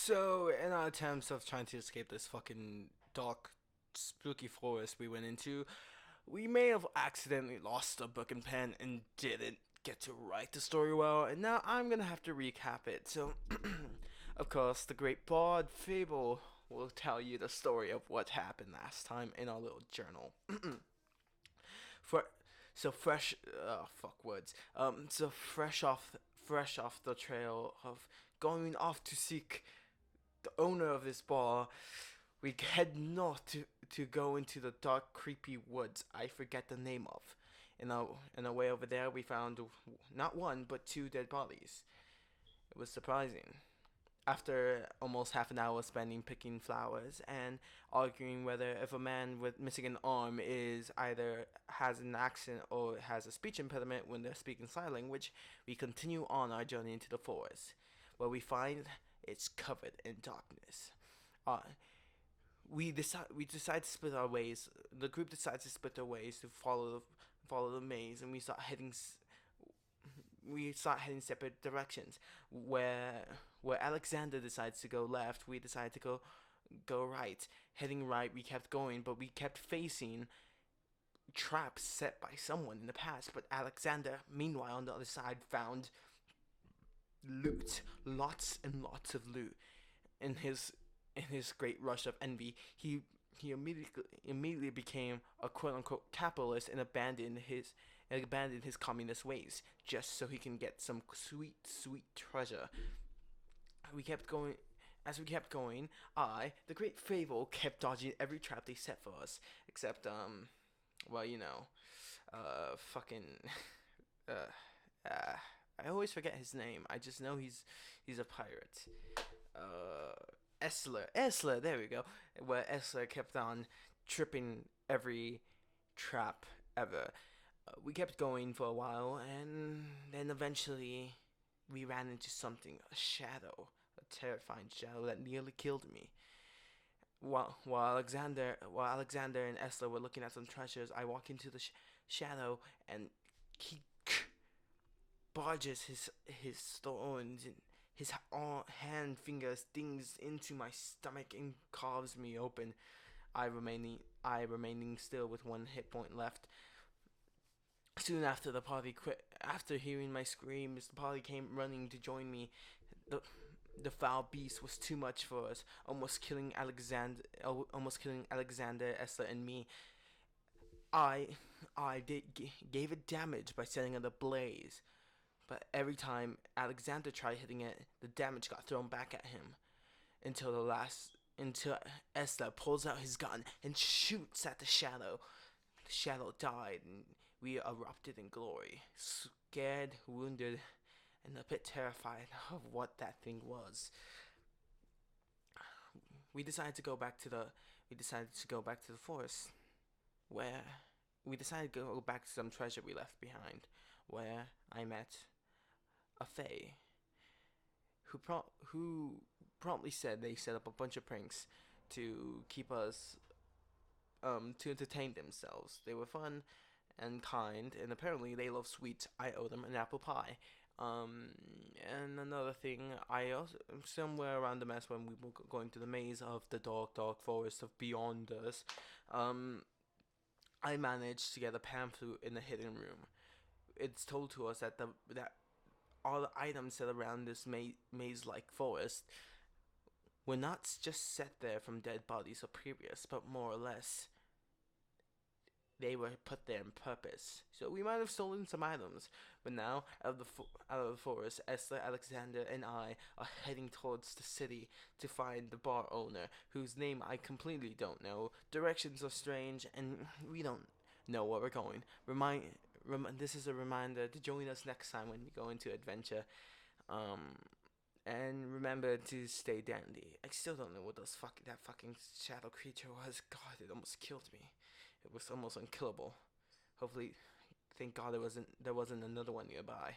So, in our attempts of trying to escape this fucking dark, spooky forest we went into, we may have accidentally lost a book and pen and didn't get to write the story well, and now I'm gonna have to recap it. So, of course, the great bard Fable will tell you the story of what happened last time in our little journal. For so fresh, fuck words. So fresh off the trail of going off to seek the owner of this bar, we head north to go into the dark, creepy woods I forget the name of. In our way over there, we found not one but two dead bodies. It was surprising. After almost half an hour spending picking flowers and arguing whether if a man with missing an arm is either has an accent or has a speech impediment when they're speaking sign language, we continue on our journey into the forest, where we find it's covered in darkness. We decide to split our ways. The group decides to split their ways to follow the maze, and we start heading separate directions. Where Alexander decides to go left, we decide to go right. Heading right, we kept going, but we kept facing traps set by someone in the past. But Alexander, meanwhile, on the other side, found loot, lots and lots of loot. In his great rush of envy, he immediately became a quote unquote capitalist and abandoned his communist ways just so he can get some sweet treasure. We kept going. As we kept going, the great Fable, kept dodging every trap they set for us, except well, fucking, uh, I always forget his name. I just know he's a pirate. Uh, Essler, there we go. Where Essler kept on tripping every trap ever. We kept going for a while, and then eventually we ran into something, a terrifying shadow that nearly killed me. While Alexander and Essler were looking at some treasures, I walk into the shadow, and he barges his thorns and his hand finger stings into my stomach and carves me open. I remaining still with one hit point left. Soon after the party quit, after hearing my screams, the party came running to join me. The the foul beast was too much for us, almost killing Alexander, Esther, and me. I gave it damage by setting it ablaze, but every time Alexander tried hitting it, the damage got thrown back at him until Esther pulls out his gun and shoots at the shadow. The shadow died, and we erupted in glory, scared, wounded, and a bit terrified of what that thing was. We decided to go back to the forest, where we decided to go back to some treasure we left behind, where I met a fae who promptly said they set up a bunch of pranks to keep us to entertain themselves. They were fun and kind, and apparently they love sweets. I owe them an apple pie. And another thing, I also somewhere around the mess when we were going to the maze of the dark forest of beyond us, I managed to get a pamphlet in the hidden room. It's told to us that all the items set around this maze-like forest were not just set there from dead bodies or previous, but more or less they were put there on purpose. So we might have stolen some items, but now out of the forest, Esther, Alexander, and I are heading towards the city to find the bar owner, whose name I completely don't know. Directions are strange, and we don't know where we're going. This is a reminder to join us next time when we go into adventure. And remember to stay dandy. I still don't know what that fucking shadow creature was. God, it almost killed me. It was almost unkillable. Hopefully, thank God there wasn't another one nearby.